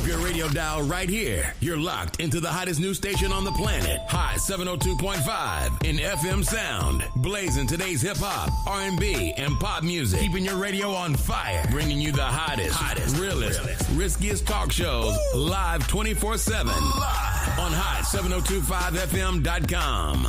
Keep your radio dial right here. You're locked into the hottest news station on the planet. Hot 702.5 in FM sound. Blazing today's hip-hop, R&B, and pop music. Keeping your radio on fire. Bringing you the hottest, realest, riskiest talk shows live 24/7 on hot7025fm.com.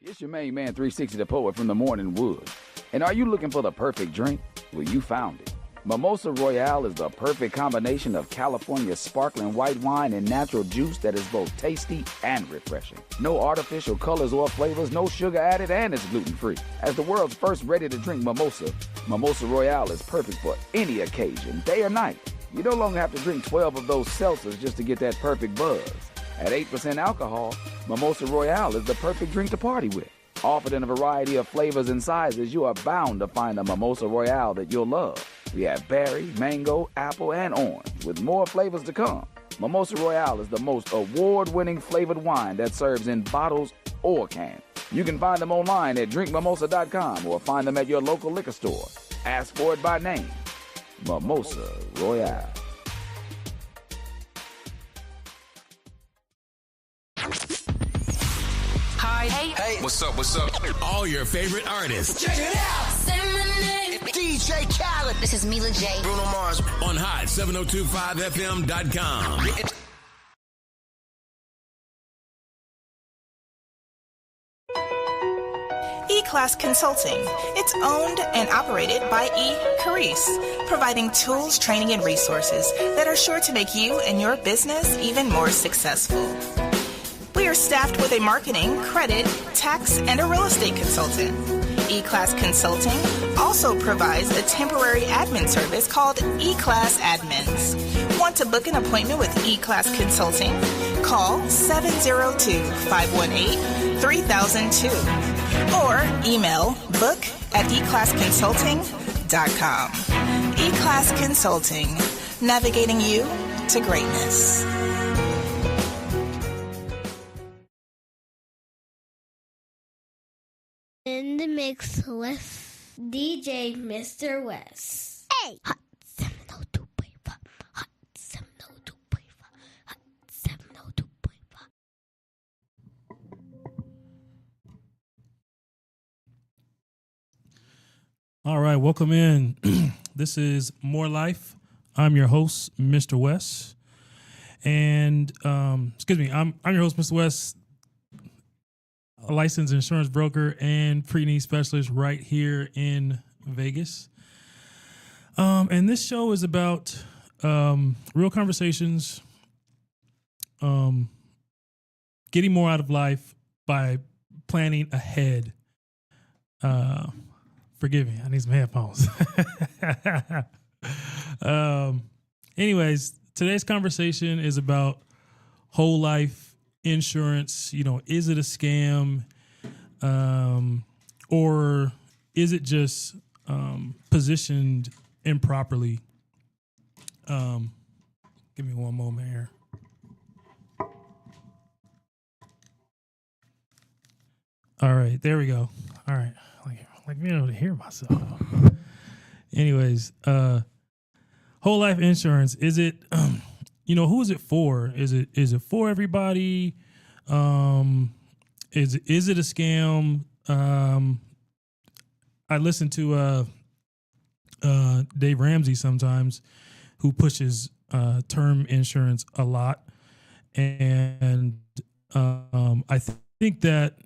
It's your main man, 360 the Poet from the Morning Wood. And are you looking for the perfect drink? Well, you found it. Mimosa Royale is the perfect combination of California sparkling white wine and natural juice that is both tasty and refreshing. No artificial colors or flavors, no sugar added, and it's gluten-free. As the world's first ready-to-drink mimosa, Mimosa Royale is perfect for any occasion, day or night. You no longer have to drink 12 of those seltzers just to get that perfect buzz. At 8% alcohol, Mimosa Royale is the perfect drink to party with. Offered in a variety of flavors and sizes, you are bound to find a Mimosa Royale that you'll love. We have berry, mango, apple, and orange, with more flavors to come. Mimosa Royale is the most award-winning flavored wine that serves in bottles or cans. You can find them online at drinkmimosa.com or find them at your local liquor store. Ask for it by name. Mimosa Royale. Hi. Hey. What's up? All your favorite artists. Check it out. Say my name. DJ Khaled. This is Mila J. Bruno Mars. On hot7025fm.com. E-Class Consulting. It's owned and operated by Carice, providing tools, training, and resources that are sure to make you and your business even more successful. We are staffed with a marketing, credit, tax, and a real estate consultant. E-Class Consulting also provides a temporary admin service called E-Class Admins. Want to book an appointment with E-Class Consulting? Call 702-518-3002 or email book@eclassconsulting.com. E-Class Consulting, navigating you to greatness. In the mix with DJ Mr. West. Hey! Hot 702.5. Hot 702.5. Hot 702.5. All right, welcome in. This is More Life. I'm your host, Mr. West. And, I'm your host, Mr. West, a licensed insurance broker and pre-need specialist right here in Vegas. And this show is about real conversations, getting more out of life by planning ahead. Forgive me, I need some headphones. Anyways, today's conversation is about whole life insurance. Is it a scam, or is it just positioned improperly? Give me one moment here. All right, there we go. All right, like being able to hear myself. Anyways, whole life insurance, is it? Who is it for? Is it for everybody? Is it a scam? I listen to Dave Ramsey sometimes, who pushes term insurance a lot, and I think that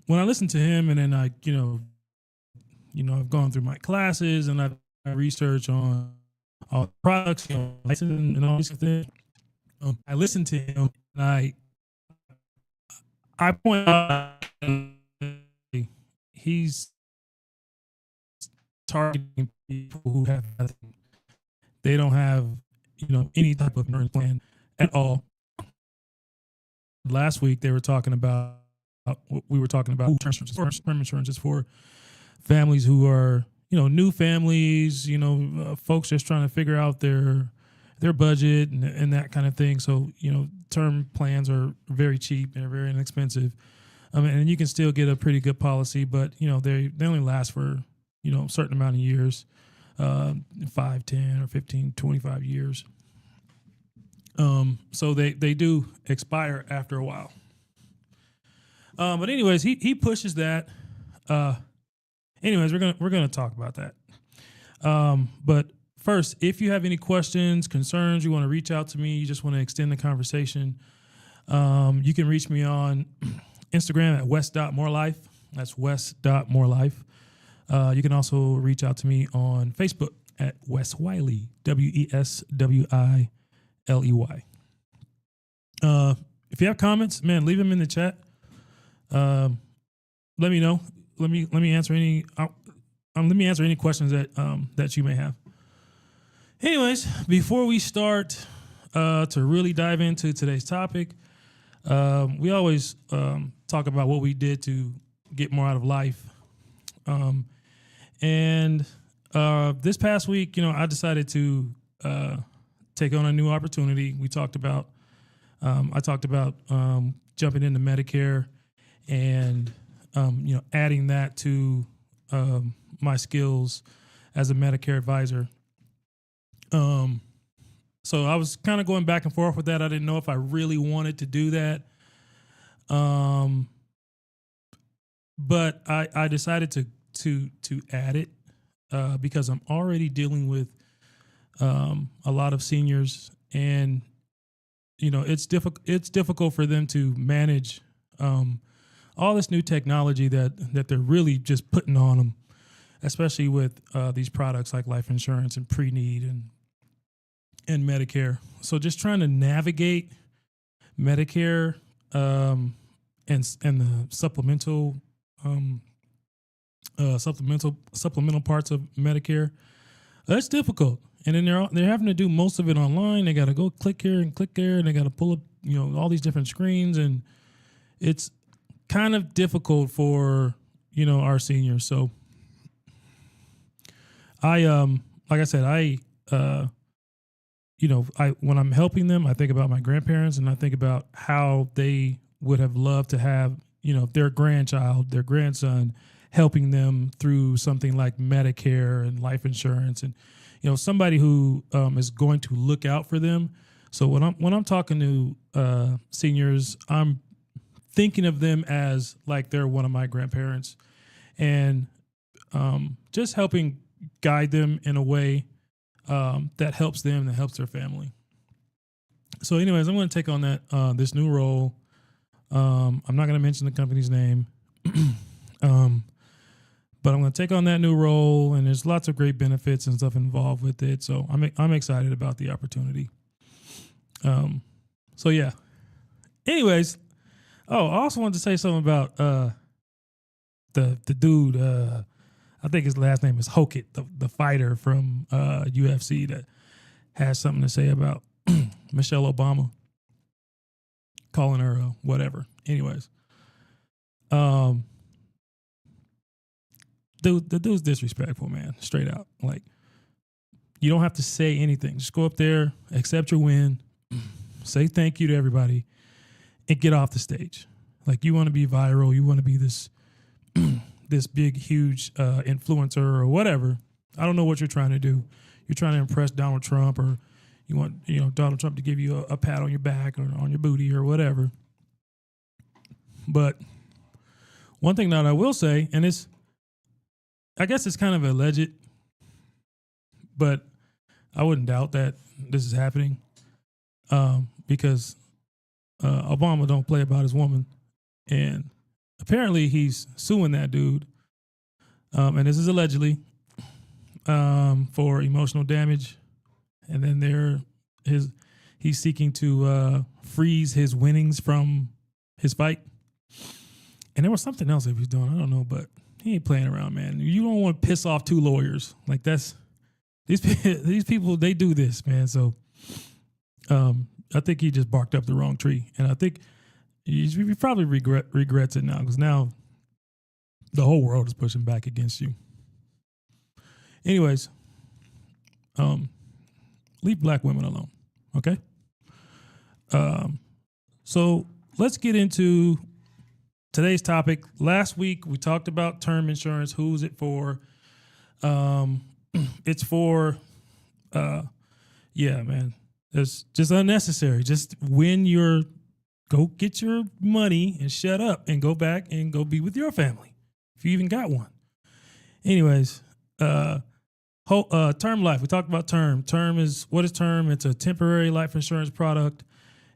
when I listen to him, and then I've gone through my classes and I research on all the products, license and all these things. I listen to him and I point out he's targeting people who have nothing. They don't have, any type of insurance plan at all. Last week we were talking about term insurance is for families who are, new families, folks just trying to figure out their budget and that kind of thing. So, term plans are very cheap. They're very inexpensive. And you can still get a pretty good policy, but, they only last for, a certain amount of years. 5, 10, or 15, 25 years. So they do expire after a while. But anyways, he pushes that. Anyways, we're gonna talk about that. But first, if you have any questions, concerns, you want to reach out to me, you just want to extend the conversation, you can reach me on Instagram at west.morelife. That's west.morelife. You can also reach out to me on Facebook at Wes Wiley, WESWILEY. If you have comments, man, leave them in the chat. Let me know. Let me answer any. Let me answer any questions that you may have. Anyways, before we start to really dive into today's topic, we always talk about what we did to get more out of life. And this past week, I decided to take on a new opportunity. I talked about jumping into Medicare and adding that to my skills as a Medicare advisor. So I was kind of going back and forth with that. I didn't know if I really wanted to do that. But I decided to add it because I'm already dealing with a lot of seniors, and it's difficult for them to manage all this new technology that they're really just putting on them, especially with these products like life insurance and pre-need and Medicare. So just trying to navigate Medicare and the supplemental parts of Medicare. That's difficult. And then they're having to do most of it online. They got to go click here and click there, and they got to pull up, all these different screens, and it's kind of difficult for, our seniors. So I, like I said, when I'm helping them, I think about my grandparents, and I think about how they would have loved to have, their grandchild, their grandson, helping them through something like Medicare and life insurance, and somebody who is going to look out for them. So when I'm talking to seniors, I'm thinking of them as like they're one of my grandparents, and just helping guide them in a way that helps them, that helps their family. So anyways, I'm going to take on that this new role. I'm not going to mention the company's name. But I'm going to take on that new role, and there's lots of great benefits and stuff involved with it. So I'm excited about the opportunity. So yeah. Anyways, I also wanted to say something about the dude. I think his last name is Hokit, the fighter from UFC, that has something to say about Michelle Obama, calling her whatever. Anyways, the dude's disrespectful, man. Straight out. Like, you don't have to say anything. Just go up there, accept your win, say thank you to everybody, and get off the stage. Like, you want to be viral, you want to be this this big, huge influencer or whatever. I don't know what you're trying to do. You're trying to impress Donald Trump, or you want Donald Trump to give you a pat on your back or on your booty or whatever. But one thing that I will say, and I guess it's kind of alleged, but I wouldn't doubt that this is happening because Obama don't play about his woman, and apparently he's suing that dude, and this is allegedly for emotional damage, and then he's seeking to freeze his winnings from his fight, and there was something else he was doing. I don't know, but he ain't playing around, man. You don't want to piss off two lawyers. Like, these people, they do this, man. So I think he just barked up the wrong tree. And I think he probably regrets it now, because now the whole world is pushing back against you. Anyways, leave black women alone, okay? So let's get into today's topic. Last week, we talked about term insurance. Who's it for? it's for, yeah, man, it's just unnecessary. Just go get your money and shut up and go back and go be with your family if you even got one. Anyways, term life. We talked about term. What is term? It's a temporary life insurance product.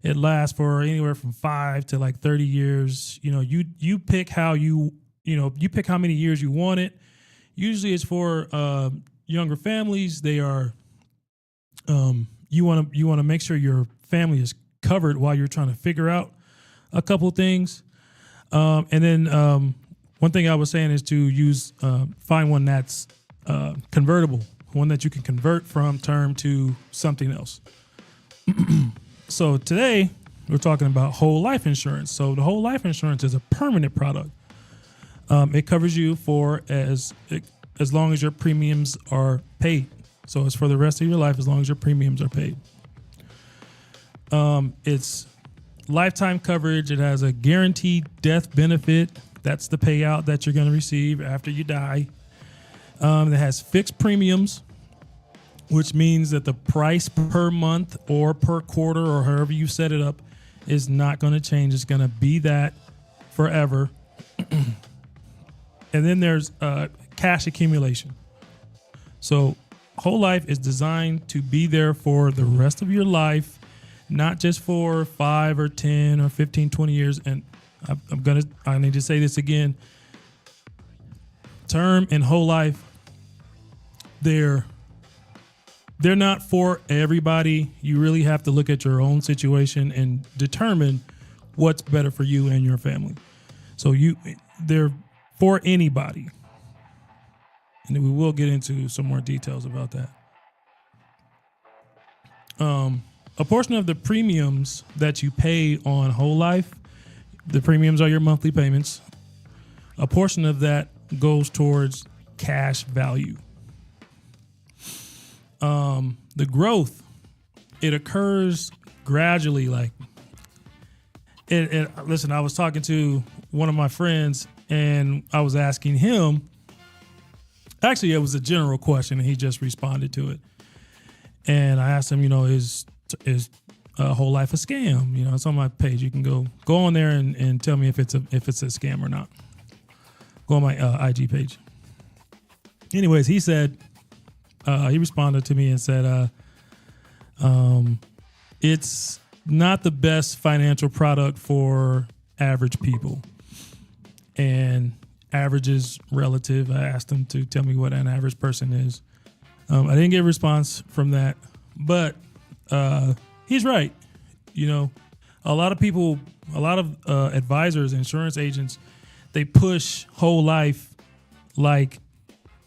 It lasts for anywhere from 5 to like 30 years. You know, you pick you pick how many years you want it. Usually it's for younger families. They are you want to make sure your family is covered while you're trying to figure out a couple things. And then one thing I was saying is to find one that's convertible, one that you can convert from term to something else. So today we're talking about whole life insurance. So the whole life insurance is a permanent product. It covers you for as long as your premiums are paid. So it's for the rest of your life as long as your premiums are paid. It's lifetime coverage. It has a guaranteed death benefit. That's the payout that you're going to receive after you die. It has fixed premiums, which means that the price per month or per quarter or however you set it up is not going to change. It's going to be that forever. And then there's cash accumulation. So whole life is designed to be there for the rest of your life, not just for 5 or 10 or 15, 20 years. And I need to say this again. Term and whole life, they're not for everybody. You really have to look at your own situation and determine what's better for you and your family. So they're for anybody. And we will get into some more details about that. A portion of the premiums that you pay on whole life, the premiums are your monthly payments. A portion of that goes towards cash value. The growth, it occurs gradually. Like, listen, I was talking to one of my friends and I was asking him, actually, it was a general question and he just responded to it. And I asked him, is whole life a scam? It's on my page. You can go on there and tell me if it's a scam or not. Go on my IG page. Anyways, he said, he responded to me and said, it's not the best financial product for average people. And average is relative. I asked him to tell me what an average person is. I didn't get a response from that, but he's right. A lot of advisors, insurance agents, they push whole life like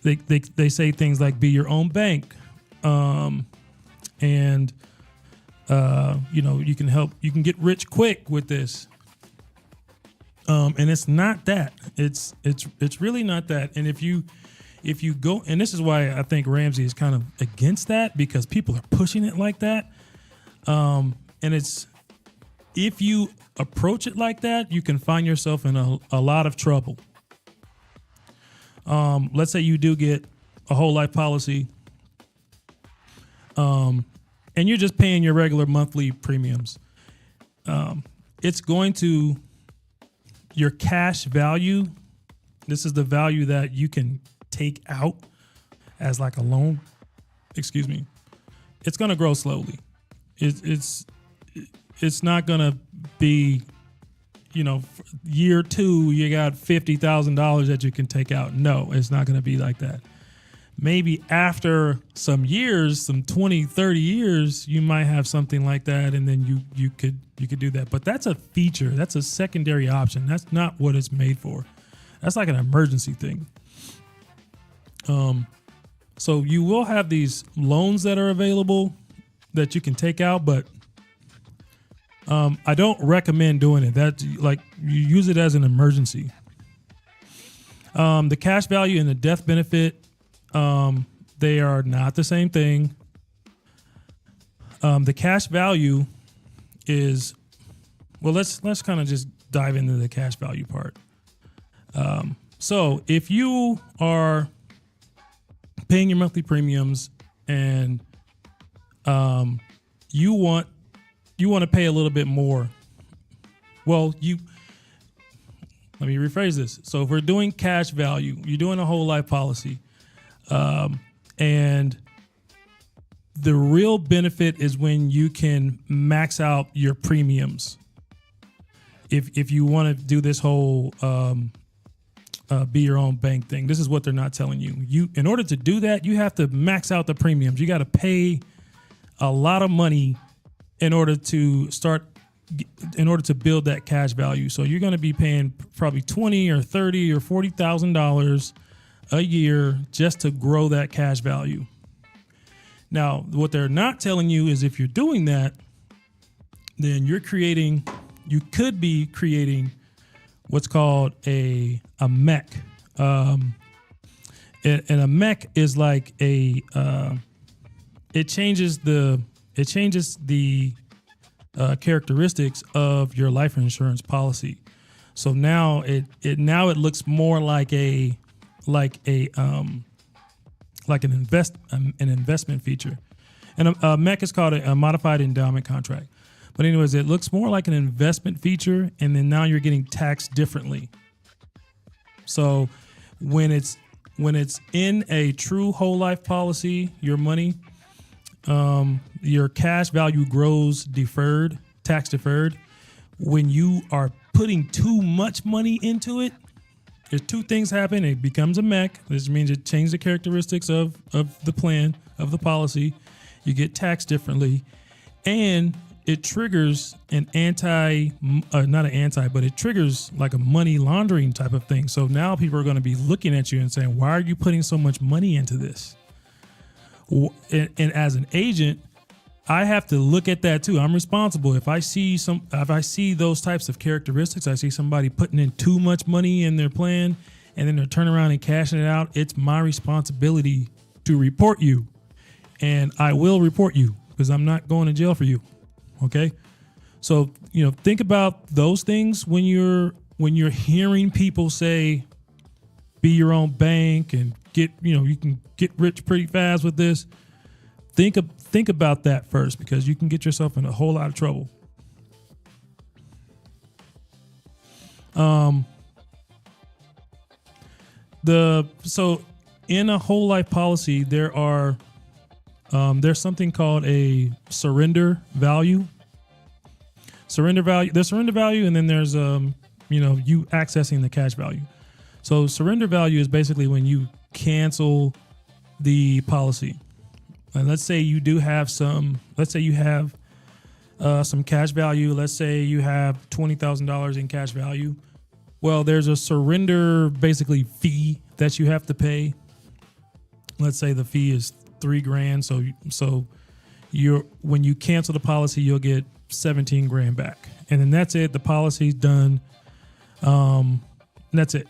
they say things like be your own bank, and you can get rich quick with this. And it's not that. It's really not that. And if you go, and this is why I think Ramsey is kind of against that, because people are pushing it like that. And if you approach it like that, you can find yourself in a lot of trouble. Let's say you do get a whole life policy, and you're just paying your regular monthly premiums. It's going to, your cash value, this is the value that you can take out as like a loan, it's going to grow slowly. It's not going to be, year 2, you got $50,000 that you can take out. No, it's not going to be like that. Maybe after some years, some 20, 30 years, you might have something like that, and then you could do that. But that's a feature. That's a secondary option. That's not what it's made for. That's like an emergency thing. So you will have these loans that are available that you can take out, but I don't recommend doing it. That, like, you use it as an emergency. The cash value and the death benefit, they are not the same thing. The cash value is, well, let's kind of just dive into the cash value part. So if you are paying your monthly premiums, and you want to pay a little bit more. Well, let me rephrase this. So if we're doing cash value, you're doing a whole life policy, and the real benefit is when you can max out your premiums. If you want to do this whole be your own bank thing, this is what they're not telling you. In order to do that, you have to max out the premiums. You got to pay a lot of money in order to build that cash value. So you're going to be paying probably $20 or $30 or $40,000 a year just to grow that cash value. Now, what they're not telling you is if you're doing that, then you could be creating what's called a MEC. And a MEC is like it changes the characteristics of your life insurance policy. So now it looks more like an investment feature. And a MEC is called a modified endowment contract. But anyways, it looks more like an investment feature, and then now you're getting taxed differently. So when it's in a true whole life policy, your money, your cash value grows tax deferred. When you are putting too much money into it, there's two things happen. It becomes a MEC. This means it changes the characteristics of the plan, of the policy. You get taxed differently. And it triggers it triggers like a money laundering type of thing. So now people are going to be looking at you and saying, why are you putting so much money into this? And as an agent, I have to look at that too. I'm responsible. If I see those types of characteristics, I see somebody putting in too much money in their plan and then they're turning around and cashing it out, it's my responsibility to report you. And I will report you because I'm not going to jail for you. Okay. So, think about those things when you're hearing people say, be your own bank and you can get rich pretty fast with this. Think about that first, because you can get yourself in a whole lot of trouble. So in a whole life policy, there's something called a surrender value. There's surrender value, and then there's you accessing the cash value. So surrender value is basically when you cancel the policy. And let's say you have some cash value. Let's say you have $20,000 in cash value. Well, there's a surrender basically fee that you have to pay. Let's say the fee is $3,000. So when you cancel the policy, you'll get $17,000 back, and then that's it. The policy's done. That's it.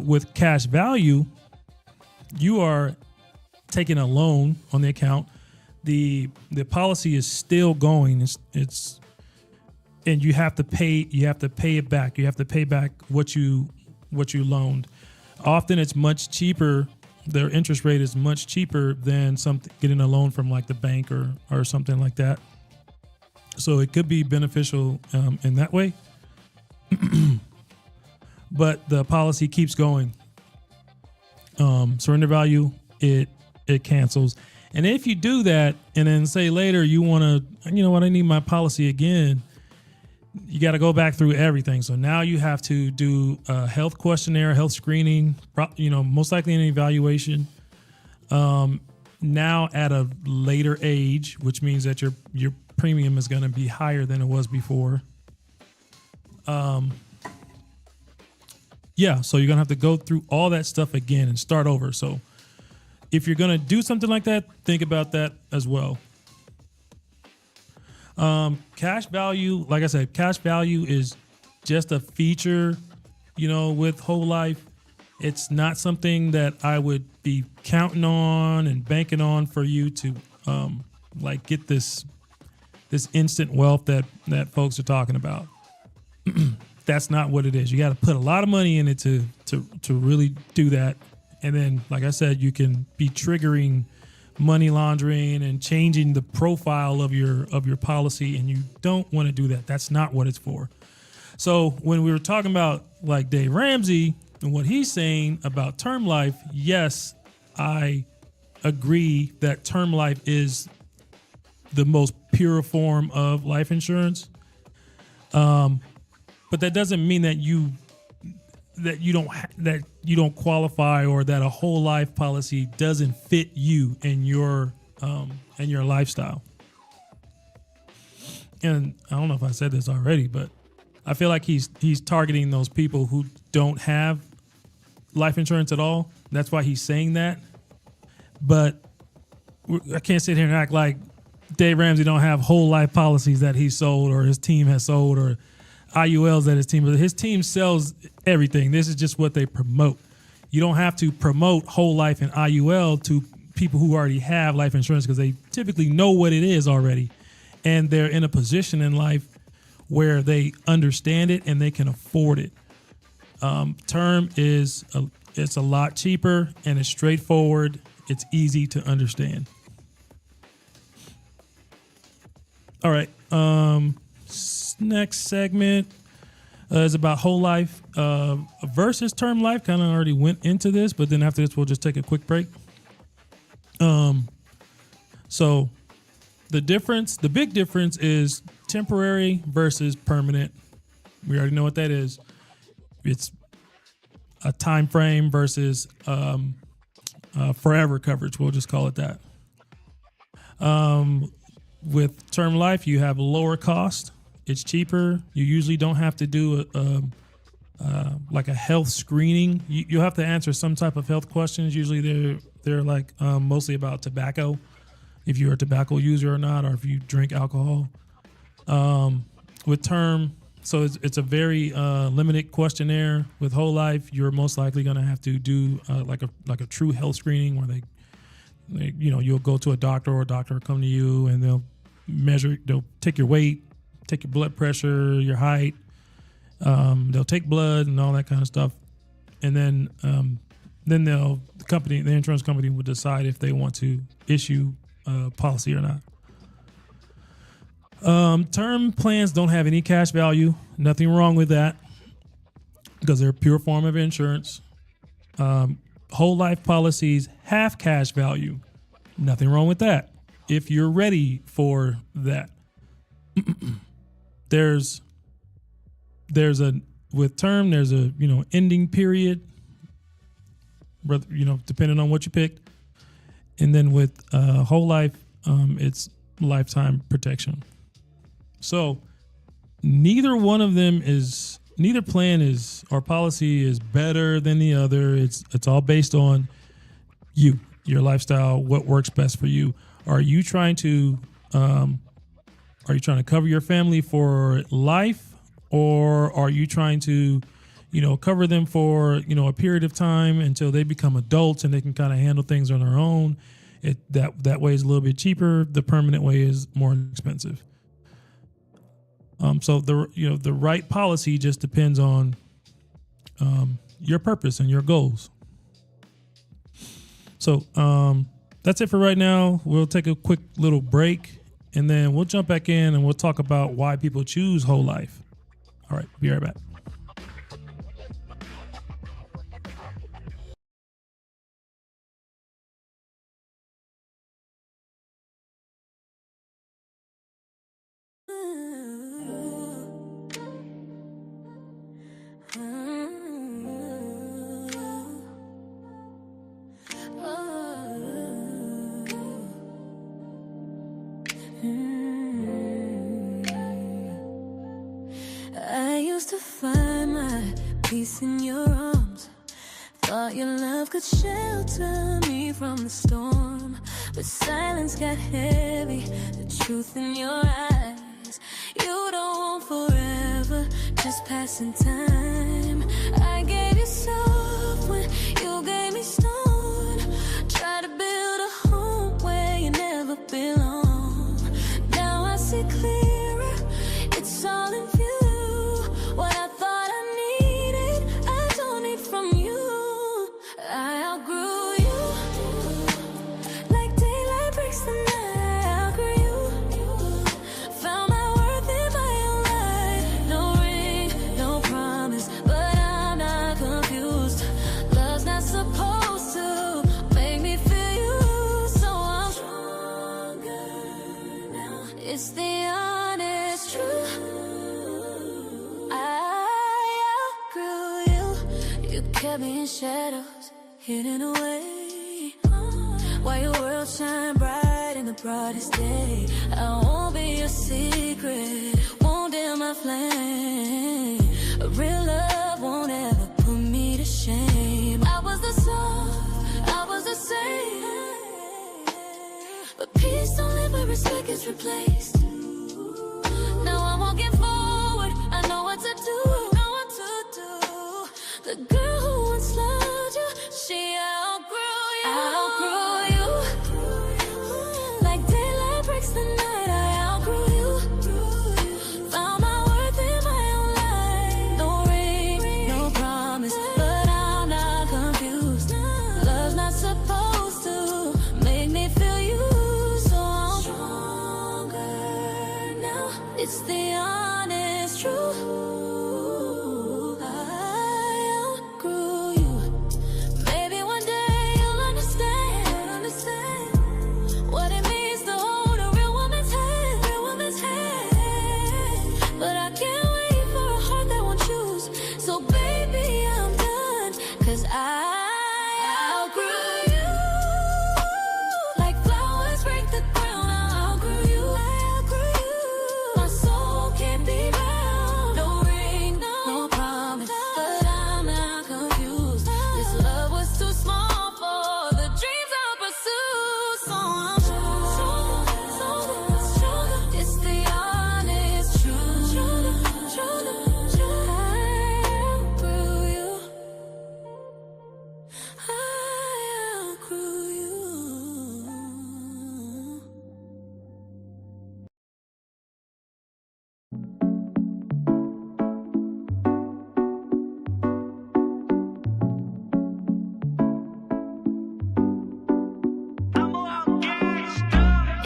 With cash value, you are taking a loan on the account. The policy is still going. It's and you have to pay it back. You have to pay back what you loaned. Often it's much cheaper. Their interest rate is much cheaper than getting a loan from like the bank or something like that. So it could be beneficial in that way. But the policy keeps going. Surrender value, it cancels. And if you do that and then say later you want to, I need my policy again, you got to go back through everything. So now you have to do a health questionnaire, health screening, most likely an evaluation. Now at a later age, which means that your premium is going to be higher than it was before. So you're going to have to go through all that stuff again and start over. So if you're going to do something like that, think about that as well. Cash value, like I said, cash value is just a feature, with whole life. It's not something that I would be counting on and banking on for you to get this instant wealth that folks are talking about. That's not what it is. You got to put a lot of money in it to really do that. And then, like I said, you can be triggering money laundering and changing the profile of your policy, and you don't want to do that. That's not what it's for. So when we were talking about like Dave Ramsey and what he's saying about term life, yes, I agree that term life is the most pure form of life insurance. But that doesn't mean that you don't qualify, or that a whole life policy doesn't fit you and your lifestyle. And I don't know if I said this already, but I feel like he's targeting those people who don't have life insurance at all. That's why he's saying that. But I can't sit here and act like Dave Ramsey don't have whole life policies that he sold, or his team has sold, or IULs that his team sells everything. This is just what they promote. You don't have to promote whole life and IUL to people who already have life insurance, because they typically know what it is already, and they're in a position in life where they understand it and they can afford it. Term is it's a lot cheaper, and it's straightforward. It's easy to understand. All right. Next segment is about whole life versus term life. Kind of already went into this, but then after this, we'll just take a quick break. So the big difference is temporary versus permanent. We already know what that is. It's a time frame versus forever coverage. We'll just call it that. With term life, you have a lower cost. It's cheaper. You usually don't have to do like a health screening. You'll have to answer some type of health questions. Usually they're like mostly about tobacco, if you're a tobacco user or not, or if you drink alcohol. With term, so it's a very limited questionnaire. With whole life, you're most likely going to have to do like a true health screening, where they you'll go to a doctor, or a doctor will come to you and they'll take your weight, take your blood pressure, your height. They'll take blood and all that kind of stuff. And then the insurance company will decide if they want to issue a policy or not. Term plans don't have any cash value. Nothing wrong with that, because they're a pure form of insurance. Whole life policies have cash value. Nothing wrong with that, if you're ready for that. With term, there's a ending period, depending on what you picked. And then with whole life, it's lifetime protection. So neither plan or policy is better than the other. It's all based on your lifestyle, what works best for you. Are you trying to cover your family for life, or are you trying to, cover them for, a period of time until they become adults and they can kind of handle things on their own? That way is a little bit cheaper. The permanent way is more expensive. So the right policy just depends on your purpose and your goals. So that's it for right now. We'll take a quick little break, and then we'll jump back in and we'll talk about why people choose whole life. All right, be right back. In your arms, thought your love could shelter me from the storm, but silence got heavy, the truth in your eyes. You don't want forever, just passing time. I gave you soft when you gave me stone. Try to build a home where you never belong. Now I see clearer, it's all in view. What I thought I needed, I don't need from you. I outgrew the honest truth. I outgrew you. You kept me in shadows, hidden away. While your world shine bright in the brightest day, I won't be your secret, won't dim my flame. Real love won't ever put me to shame. I was the soft, I was the same, but peace don't live where respect is replaced. Now I'm walking forward, I know what to do, know what to do. The girl who once loved you, she outgrew you. Outgrew you. Like daylight breaks the night, I outgrew you. Found my worth in my own life. No ring, no promise, but I'm not confused. Love's not supposed to make me feel used, so I'm stronger now. It's the honest truth. I outgrew you. Maybe one day you'll understand what it means to hold a real woman's hand, But I can't wait for a heart that won't choose. So baby, I'm done, 'cause I outgrew you. Like flowers break the ground, I outgrew you. My soul can't be bound. No ring, no promise, but I'm not confused. This love was too small for the dreams I pursue. So I'm stronger. It's the honest truth. I outgrew you. I outgrew you.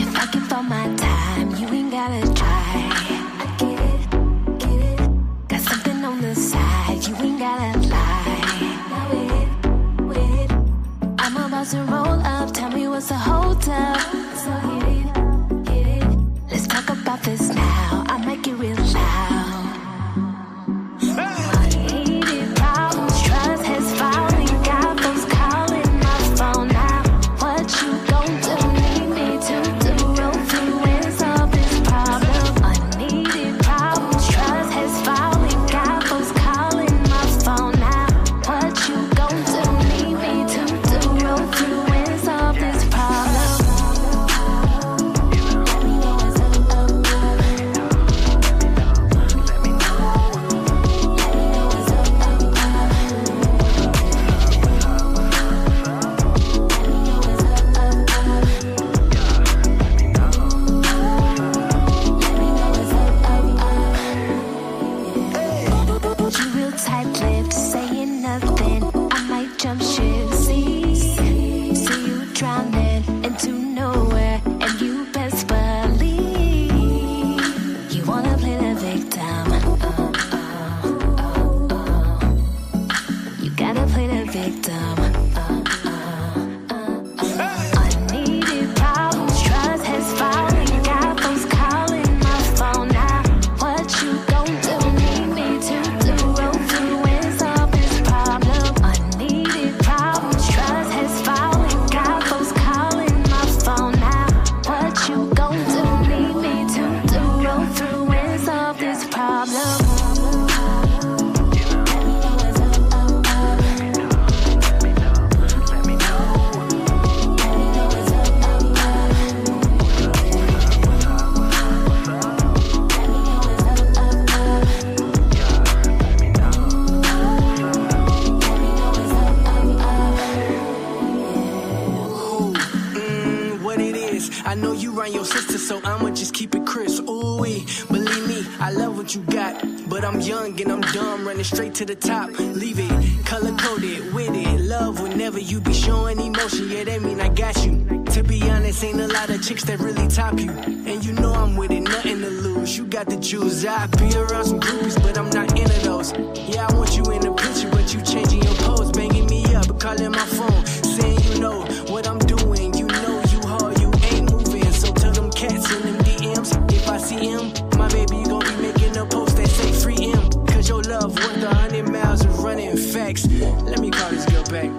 If I give all my time, you ain't gotta try. I get it. Got something on the side, you ain't gotta lie. Now with it. I'm about to roll up, tell me what's the hold up. So get it. Let's talk about this now, I might get real loud. Unneeded problems, trust has fallen. Got folks calling my phone now. What you gon' do? Need me to do? Roll through and solve this problem. Unneeded problems, trust has fallen. Got folks calling my phone now. What you gon' do? Need me to do? Roll through and solve this problem. Let me know what's up. Let me know what's up. You real tight-lipped, saying nothing. I might jump ship. See you drowning into nowhere, and you best believe you wanna play the victim. You gotta play the victim. Unneeded problems, trust has fallen. Got folks calling my phone now. What you gon' do? Need me to do? Roll through and solve this problem. Unneeded problems, trust has fallen. Got folks calling my phone now. What you gon' do? Need me to do? Roll through and solve this problem. What it is, I know you run your sister, so I'ma just keep it crisp. Ooh-wee, believe me, I love what you got, but I'm young and I'm dumb, running straight to the top. Leave it color-coded with it. Love whenever you be showing emotion, yeah, that mean I got you. To be honest, ain't a lot of chicks that really top you, and you know I'm with it, nothing to lose. You got the juice. I be around some groupies, but I'm not into those. Yeah, I want you in the picture, but you changing your pose, banging me up, calling my phone, saying you know what I'm doing. You know you hard, you ain't moving, so tell them cats in them DMs if I see ATM. My baby, you gon' be making a post that say free M. Cause your love worth 100 miles of running facts. Let me call this girl back.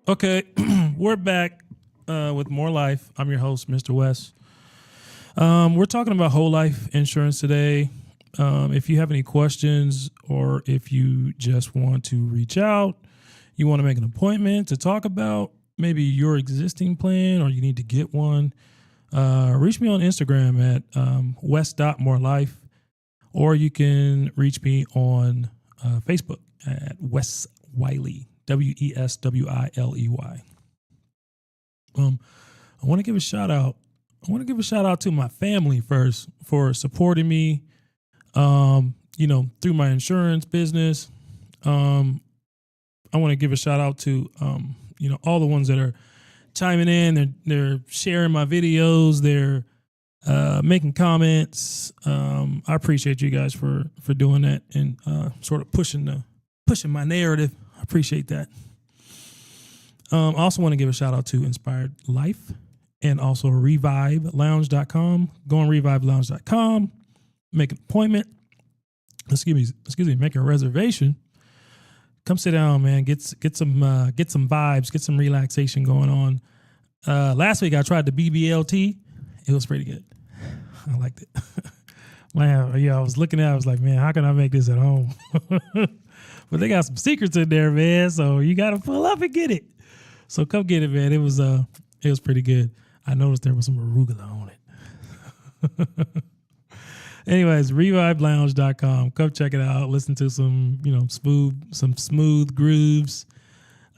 Okay, we're back with More Life. I'm your host, Mr. West. We're talking about whole life insurance today. If you have any questions or if you just want to reach out, you want to make an appointment to talk about maybe your existing plan or you need to get one, reach me on Instagram at west.morelife, or you can reach me on Facebook at Wes Wiley. WESWILEY. I want to give a shout out. I want to give a shout out to my family first for supporting me, through my insurance business. I want to give a shout out to, all the ones that are chiming in. They're sharing my videos. They're making comments. I appreciate you guys for doing that and sort of pushing my narrative. I appreciate that. I also want to give a shout out to Inspired Life and also ReviveLounge.com. Go on ReviveLounge.com, make an appointment. Excuse me, make a reservation. Come sit down, man. Get some vibes, get some relaxation going on. Last week I tried the BBLT. It was pretty good. I liked it. Man, yeah, I was looking at it, I was like, man, how can I make this at home? But they got some secrets in there, man. So you got to pull up and get it. So come get it, man. It was pretty good. I noticed there was some arugula on it. Anyways, ReviveLounge.com. Come check it out. Listen to some smooth grooves,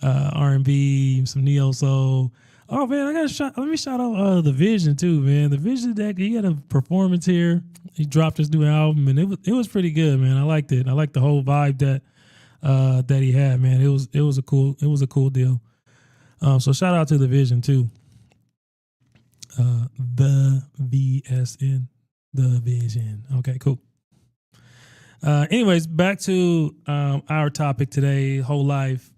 R&B, some neo soul. Oh man, let me shout out The Vision too, man. The Vision deck, he had a performance here. He dropped his new album, and it was pretty good, man. I liked it. I liked the whole vibe that he had, man. It was a cool deal. So shout out to The Vision too. The VSN, The Vision. Okay, cool. Anyways, back to our topic today, whole life.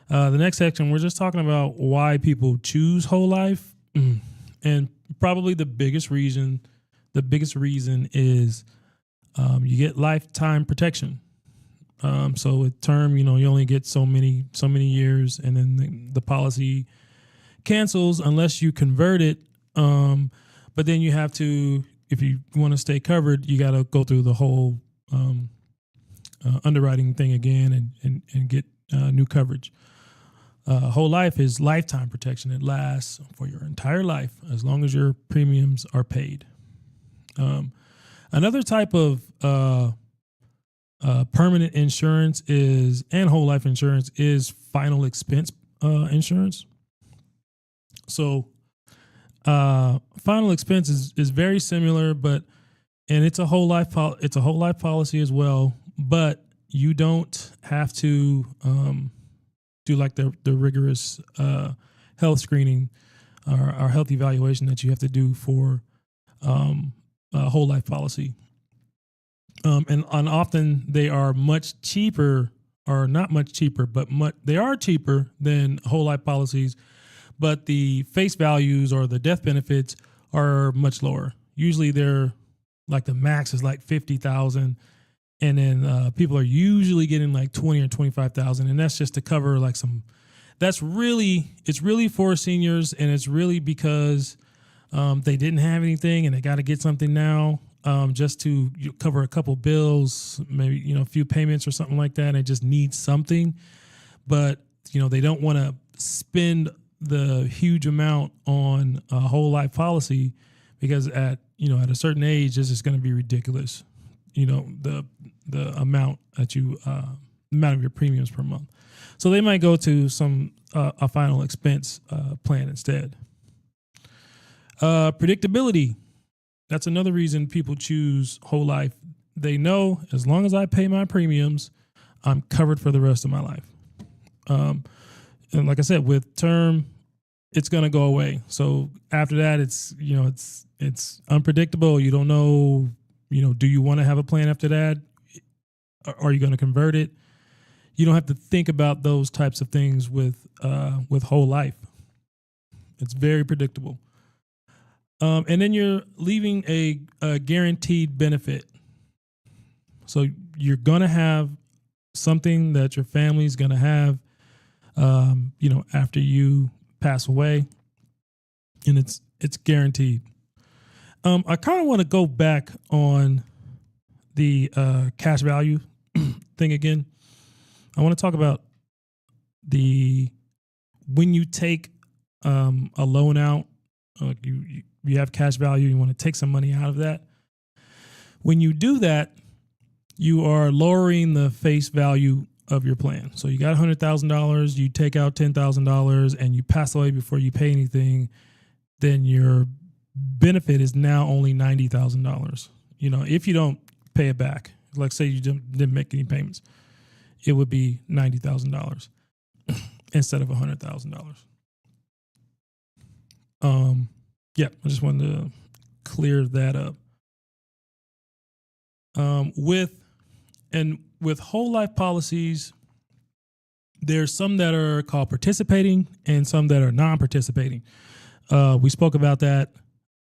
The next section, we're just talking about why people choose whole life, and probably the biggest reason is you get lifetime protection. So with term, you only get so many years, and then the policy cancels unless you convert it. But then you have to, if you want to stay covered, you got to go through the whole underwriting thing again and get new coverage. Whole life is lifetime protection. It lasts for your entire life as long as your premiums are paid. Another type of permanent insurance and whole life insurance is final expense insurance. So final expense is very similar, and it's a whole life policy as well. But you don't have to do like the rigorous health screening or health evaluation that you have to do for a whole life policy. And often they are much cheaper, or not much cheaper, but they are cheaper than whole life policies, but the face values or the death benefits are much lower. Usually they're like the max is like $50,000, and then people are usually getting like $20,000 or $25,000, and that's just to cover like it's really for seniors, and it's really because they didn't have anything and they got to get something now. Just to cover a couple bills, maybe, a few payments or something like that. And it just needs something, but they don't want to spend the huge amount on a whole life policy because at a certain age, this is going to be ridiculous. The amount that amount of your premiums per month. So they might go to a final expense plan instead. Predictability. That's another reason people choose whole life. they know as long as I pay my premiums, I'm covered for the rest of my life. And like I said, with term, it's going to go away. So after that, it's unpredictable. You don't know, do you want to have a plan after that? Are you going to convert it? You don't have to think about those types of things with whole life. It's very predictable. And then you're leaving a guaranteed benefit. So you're going to have something that your family's going to have, after you pass away, and it's guaranteed. I kind of want to go back on the cash value thing again. I want to talk about when you take a loan out, you have cash value, you want to take some money out of that. When you do that, you are lowering the face value of your plan. So you got $100,000, you take out $10,000 and you pass away before you pay anything, then your benefit is now only $90,000. If you don't pay it back, like say you didn't make any payments, it would be $90,000 instead of $100,000. I just wanted to clear that up. With whole life policies, there's some that are called participating and some that are non-participating. We spoke about that.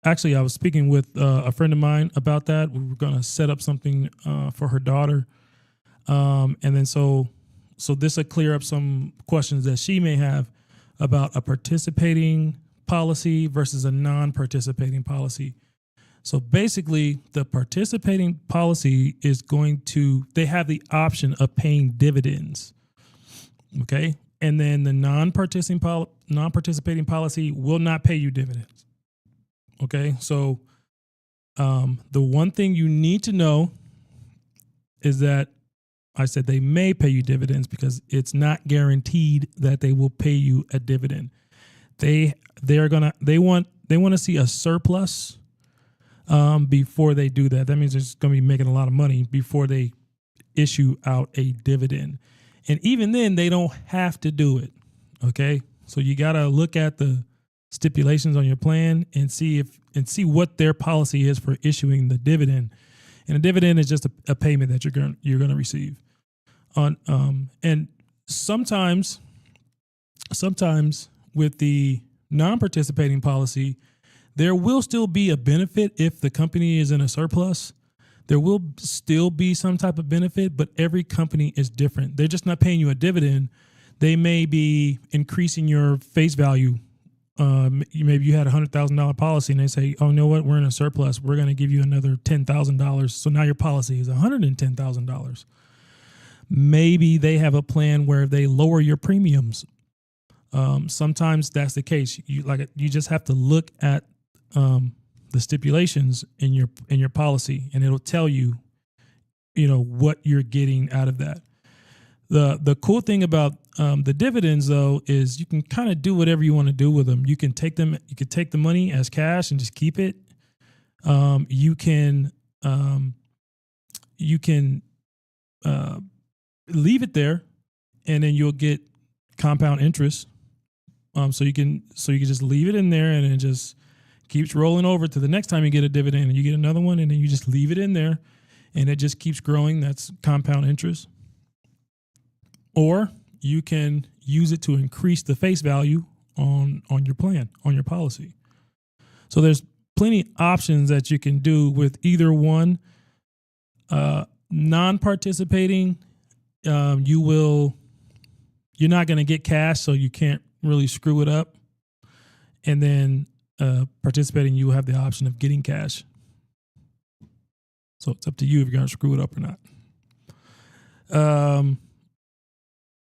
Actually, I was speaking with a friend of mine about that. We were going to set up something for her daughter. And then so this will clear up some questions that she may have about a participating policy versus a non-participating policy. So basically, the participating policy is they have the option of paying dividends. Okay. And then the non-participating policy will not pay you dividends. Okay. So the one thing you need to know is that I said they may pay you dividends because it's not guaranteed that they will pay you a dividend. They want to see a surplus before they do that. That means they're just going to be making a lot of money before they issue out a dividend. And even then, they don't have to do it. Okay. So you got to look at the stipulations on your plan and see what their policy is for issuing the dividend. And a dividend is just a payment that you're going to receive. And sometimes with the non-participating policy, there will still be a benefit if the company is in a surplus. There will still be some type of benefit, but every company is different. They're just not paying you a dividend. They may be increasing your face value. Maybe you had a $100,000 policy and they say, oh, you know what? We're in a surplus. We're going to give you another $10,000. So now your policy is $110,000. Maybe they have a plan where they lower your premiums. Sometimes that's the case. You just have to look at the stipulations in your policy, and it'll tell you, what you're getting out of that. The cool thing about the dividends, though, is you can kind of do whatever you want to do with them. You can take the money as cash and just keep it. You can leave it there, and then you'll get compound interest. So you can just leave it in there, and it just keeps rolling over to the next time you get a dividend, and you get another one, and then you just leave it in there, and it just keeps growing. That's compound interest. Or you can use it to increase the face value on your plan, on your policy. So there's plenty of options that you can do with either one. Non-participating, you're not going to get cash, so you can't really screw it up. And then participating, you will have the option of getting cash. So it's up to you if you're going to screw it up or not.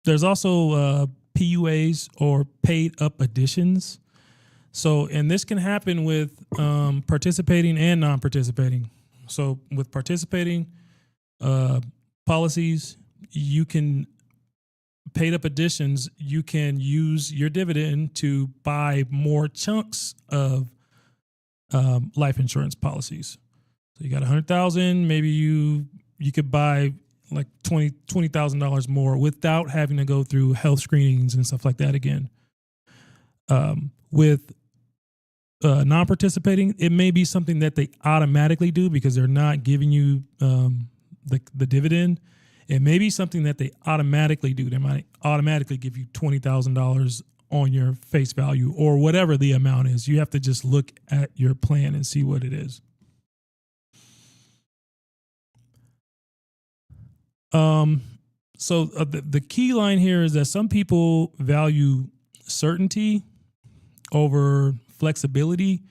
There's also PUAs, or paid up additions. So, and this can happen with participating and non-participating. So with participating policies, you can paid up additions, you can use your dividend to buy more chunks of life insurance policies. So you got 100,000. Maybe you could buy like $20,000 more without having to go through health screenings and stuff like that again. With non-participating, it may be something that they automatically do because they're not giving you the dividend. It may be something that they automatically do. They might automatically give you $20,000 on your face value or whatever the amount is. You have to just look at your plan and see what it is. So the key line here is that some people value certainty over flexibility.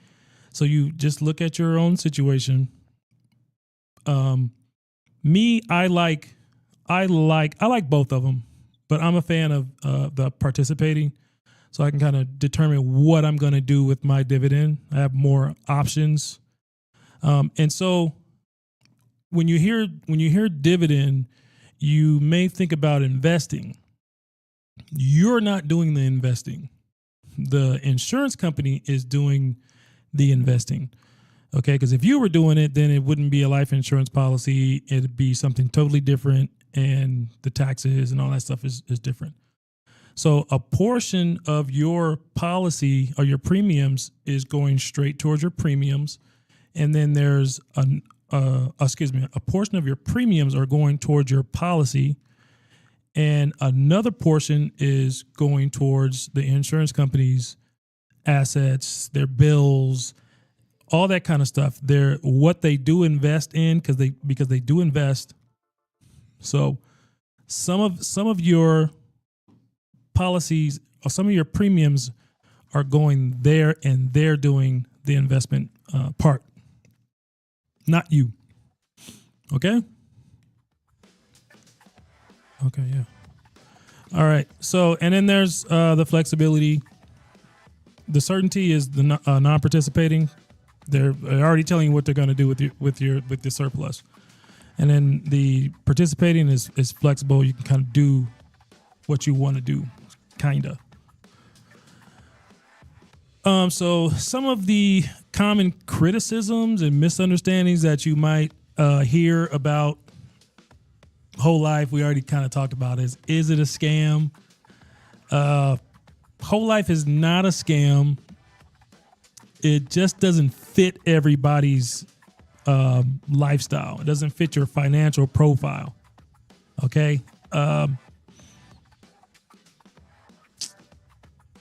So you just look at your own situation. Me, I like both of them, but I'm a fan of the participating. So I can kind of determine what I'm going to do with my dividend. I have more options. And so when you hear dividend, you may think about investing. You're not doing the investing. The insurance company is doing the investing. Okay, because if you were doing it, then it wouldn't be a life insurance policy. It'd be something totally different, and the taxes and all that stuff is different. So a portion of your policy or your premiums is going straight towards your premiums, and then there's a portion of your premiums are going towards your policy, and another portion is going towards the insurance company's assets, their bills, all that kind of stuff. They're what they do invest in because they do invest. So some of your policies or some of your premiums are going there, and they're doing the investment part, not you. Okay? Okay, yeah. All right. So, and then there's the flexibility. The certainty is the non-participating. They're already telling you what they're going to do with the surplus. And then the participating is flexible. You can kind of do what you want to do, kind of. So some of the common criticisms and misunderstandings that you might hear about whole life, we already kind of talked about is it a scam? Whole life is not a scam. It just doesn't fit everybody's lifestyle. It doesn't fit your financial profile. Okay.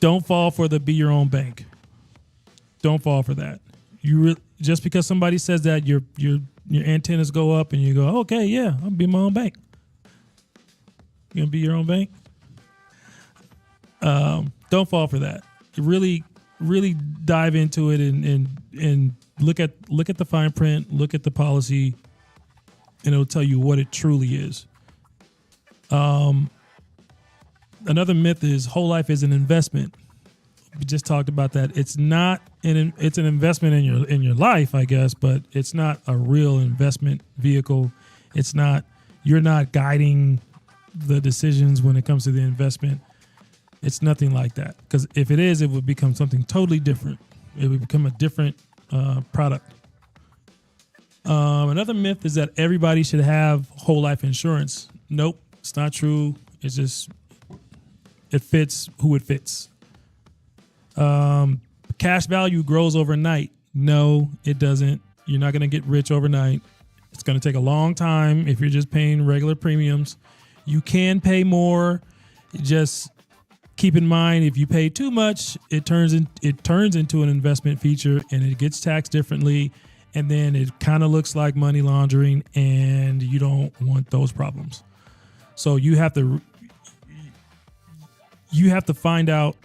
Don't fall for the be your own bank. Don't fall for that. Just because somebody says that, your antennas go up and you go, okay, yeah, I'll be my own bank. You gonna be your own bank? Don't fall for that. Really dive into it and look at the fine print, look at the policy, and it'll tell you what it truly is. Another myth is whole life is an investment. We just talked about that. It's not it's an investment in your life, I guess, but it's not a real investment vehicle. You're not guiding the decisions when it comes to the investment. It's nothing like that. Because if it is, it would become something totally different. It would become a different product. Another myth is that everybody should have whole life insurance. Nope, it's not true. It's just, it fits who it fits. Cash value grows overnight. No, it doesn't. You're not going to get rich overnight. It's going to take a long time if you're just paying regular premiums. You can pay more. Just keep in mind, if you pay too much, it turns into an investment feature and it gets taxed differently. And then it kind of looks like money laundering, and you don't want those problems. So you have to find out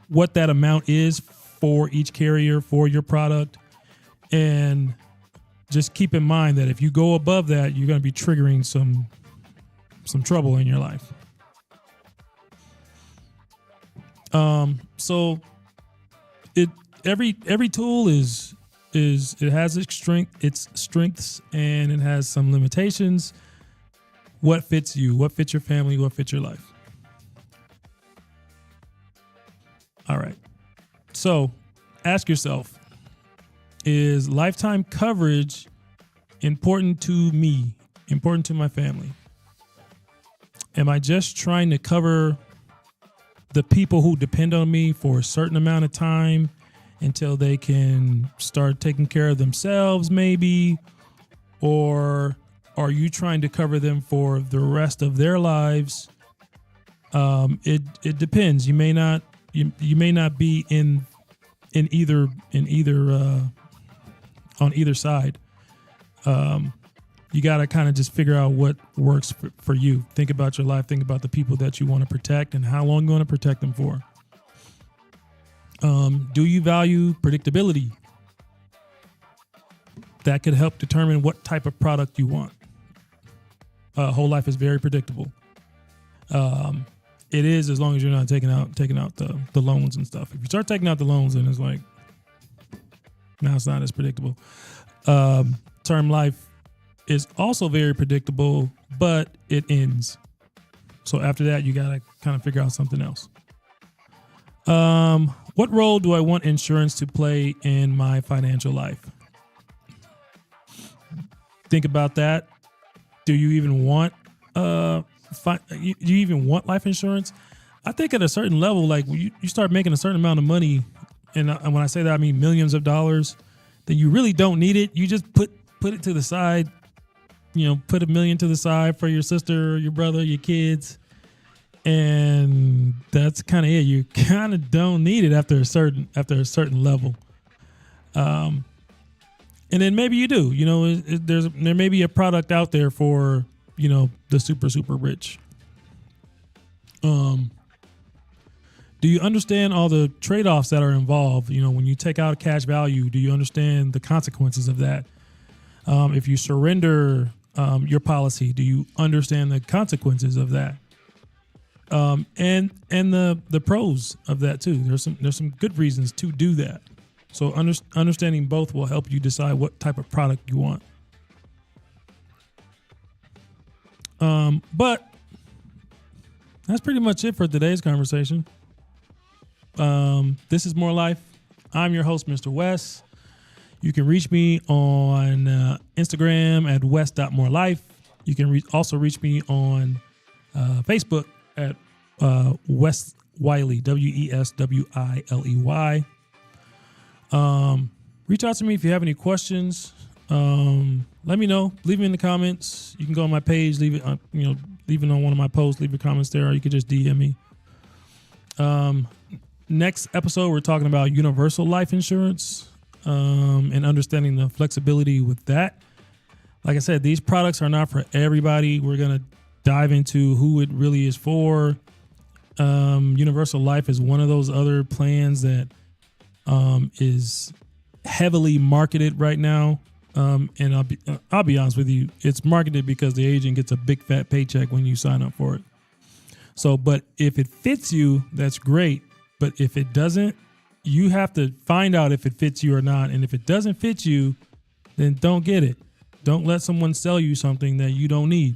what that amount is for each carrier for your product. And just keep in mind that if you go above that, you're going to be triggering some trouble in your life. So every tool it has its strengths, and it has some limitations. What fits you? What fits your family? What fits your life? All right. So ask yourself, is lifetime coverage important to me, important to my family? Am I just trying to cover the people who depend on me for a certain amount of time until they can start taking care of themselves, maybe? Or are you trying to cover them for the rest of their lives? It depends. You may not be on either side. You got to kind of just figure out what works for you. Think about your life. Think about the people that you want to protect and how long you want to protect them for. Do you value predictability? That could help determine what type of product you want. Whole life is very predictable. It is, as long as you're not taking out the loans and stuff. If you start taking out the loans, then it's like, now it's not as predictable. Term life is also very predictable, but it ends. So after that, you got to kind of figure out something else. What role do I want insurance to play in my financial life? Think about that. Do you even want do you even want life insurance? I think at a certain level, like when you start making a certain amount of money, and when I say that, I mean millions of dollars, then you really don't need it. You just put it to the side. Put $1 million to the side for your sister, your brother, your kids, and that's kind of it. You kind of don't need it after a certain level. And then maybe you do. There may be a product out there for the super rich. Do you understand all the trade-offs that are involved? When you take out cash value, do you understand the consequences of that? If you surrender your policy, do you understand the consequences of that? And the pros of that too. There's some good reasons to do that. So understanding both will help you decide what type of product you want. But that's pretty much it for today's conversation. This is More Life. I'm your host, Mr. Wes. You can reach me on Instagram at wes.morelife. You can also reach me on Facebook at Wes Wiley, WESWILEY. Reach out to me if you have any questions. Let me know. Leave it in the comments. You can go on my page, leave it on one of my posts, leave your comments there, or you can just DM me. Next episode, we're talking about universal life insurance. And understanding the flexibility with that. Like I said, these products are not for everybody. We're going to dive into who it really is for. Universal Life is one of those other plans that is heavily marketed right now. And I'll be honest with you, it's marketed because the agent gets a big fat paycheck when you sign up for it. So, but if it fits you, that's great. But if it doesn't, you have to find out if it fits you or not. And if it doesn't fit you, then don't get it. Don't let someone sell you something that you don't need.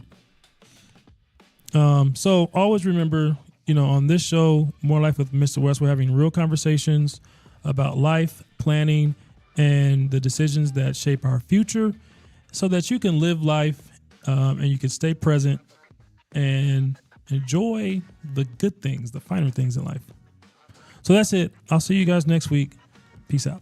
So always remember, on this show, More Life with Mr. West, we're having real conversations about life, planning, and the decisions that shape our future so that you can live life and you can stay present and enjoy the good things, the finer things in life. So that's it. I'll see you guys next week. Peace out.